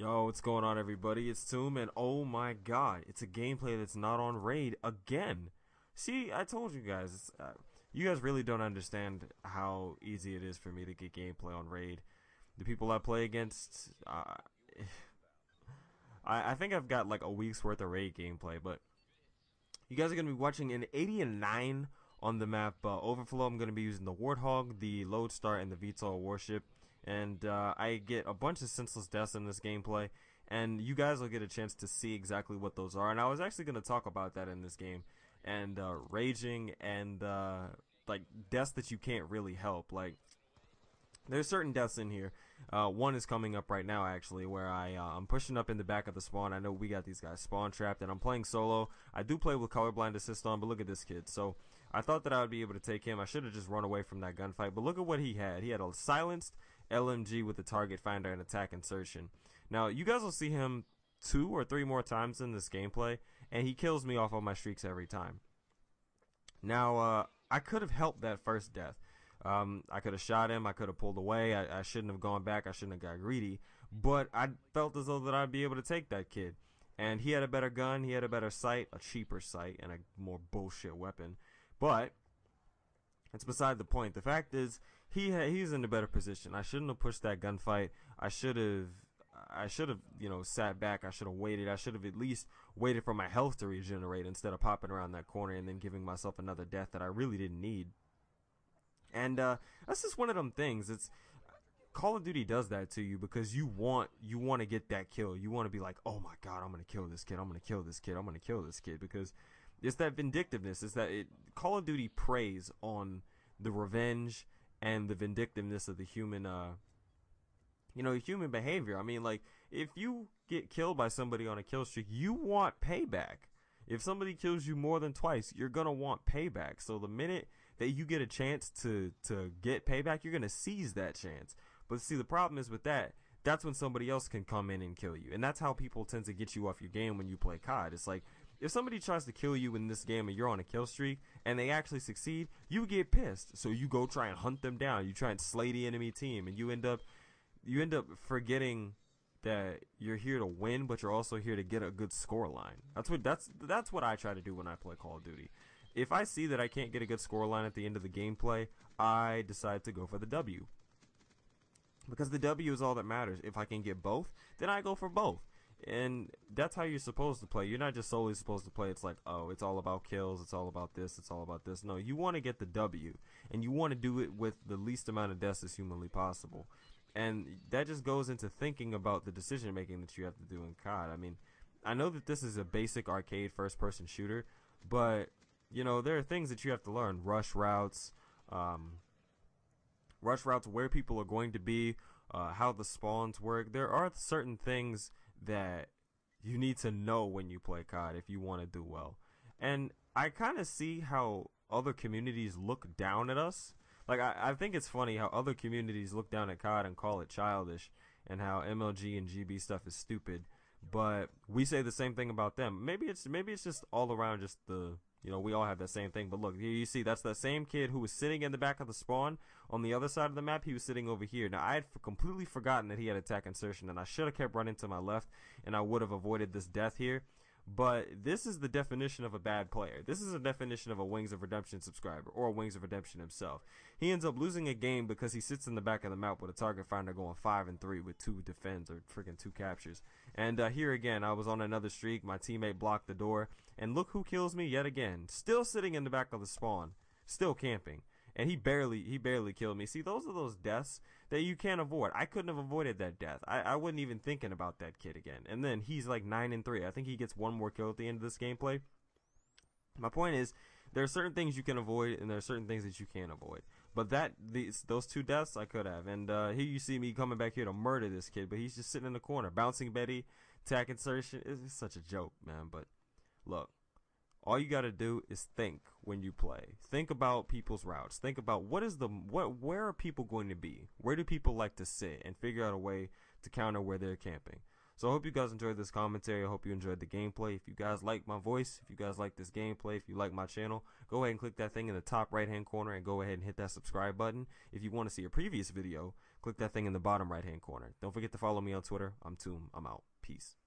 Yo, what's going on, everybody? It's Toom, and oh my god, it's a gameplay that's not on raid again. See, I told you guys, you guys really don't understand how easy it is for me to get gameplay on raid. The people I play against, I think I've got like a week's worth of raid gameplay, but you guys are going to be watching an 80 and 9 on the map Overflow. I'm going to be using the Warthog, the Lodestar, and the VTOL warship. And I get a bunch of senseless deaths in this gameplay, and you guys will get a chance to see exactly what those are. And I was actually going to talk about that in this game, and raging and like deaths that you can't really help. Like, there's certain deaths in here. One is coming up right now, actually, where I'm pushing up in the back of the spawn. I know we got these guys spawn trapped, and I'm playing solo. I do play with colorblind assist on, but look at this kid. So I thought that I would be able to take him. I should have just run away from that gunfight, but look at what he had. He had a silenced LMG with the target finder and attack insertion. Now, you guys will see him 2 or 3 more times in this gameplay, and he kills me off of my streaks every time. Now, I could have helped that first death. I could have shot him, I could have pulled away, I shouldn't have gone back, I shouldn't have got greedy, but I felt as though that I'd be able to take that kid. And he had a better gun, he had a better sight, a cheaper sight, and a more bullshit weapon. But it's beside the point. The fact is, he's in a better position. I shouldn't have pushed that gunfight. I should have, sat back. I should have waited. I should have at least waited for my health to regenerate instead of popping around that corner and then giving myself another death that I really didn't need. And that's just one of them things. It's Call of Duty does that to you because you want to get that kill. You want to be like, oh my god, I'm gonna kill this kid. I'm gonna kill this kid. I'm gonna kill this kid because it's that vindictiveness. It's that Call of Duty preys on the revenge and the vindictiveness of the human, human behavior. I mean, like, if you get killed by somebody on a kill streak, you want payback. If somebody kills you more than twice, you're gonna want payback. So the minute that you get a chance to get payback, you're gonna seize that chance. But see, the problem is with that, that's when somebody else can come in and kill you. And that's how people tend to get you off your game when you play COD. It's like, if somebody tries to kill you in this game and you're on a kill streak and they actually succeed, you get pissed. So you go try and hunt them down. You try and slay the enemy team, and you end up forgetting that you're here to win, but you're also here to get a good score line. That's what I try to do when I play Call of Duty. If I see that I can't get a good score line at the end of the gameplay, I decide to go for the W. Because the W is all that matters. If I can get both, then I go for both. And that's how you're supposed to play. You're not just solely supposed to play, it's like, oh, it's all about kills, it's all about this, it's all about this. No, you want to get the W. And you want to do it with the least amount of deaths as humanly possible. And that just goes into thinking about the decision making that you have to do in COD. I mean, I know that this is a basic arcade first person shooter, but there are things that you have to learn. Rush routes, where people are going to be, how the spawns work. There are certain things that you need to know when you play COD if you want to do well. And I kind of see how other communities look down at us. Like, I think it's funny how other communities look down at COD and call it childish, and how MLG and GB stuff is stupid, but we say the same thing about them. Maybe it's just all around just the, we all have that same thing. But look, here you see, that's the same kid who was sitting in the back of the spawn on the other side of the map. He was sitting over here. Now, I had completely forgotten that he had attack insertion, and I should have kept running to my left, and I would have avoided this death here. But this is the definition of a bad player. This is a definition of a Wings of Redemption subscriber, or a Wings of Redemption himself. He ends up losing a game because he sits in the back of the map with a target finder going 5 and 3 with 2 defends or freaking 2 captures. And here again, I was on another streak. My teammate blocked the door, and look who kills me yet again. Still sitting in the back of the spawn, still camping. And he barely killed me. See, those are those deaths that you can't avoid. I couldn't have avoided that death. I wasn't even thinking about that kid again. And then he's like 9 and 3. I think he gets one more kill at the end of this gameplay. My point is, there are certain things you can avoid, and there are certain things that you can't avoid. But those 2 deaths, I could have. And here you see me coming back here to murder this kid, but he's just sitting in the corner, bouncing Betty, attack insertion. It's such a joke, man. But look. All you got to do is think when you play. Think about people's routes. Think about where are people going to be? Where do people like to sit? And figure out a way to counter where they're camping. So I hope you guys enjoyed this commentary. I hope you enjoyed the gameplay. If you guys like my voice, if you guys like this gameplay, if you like my channel, go ahead and click that thing in the top right hand corner and go ahead and hit that subscribe button. If you want to see a previous video, click that thing in the bottom right hand corner. Don't forget to follow me on Twitter. I'm Toom. I'm out. Peace.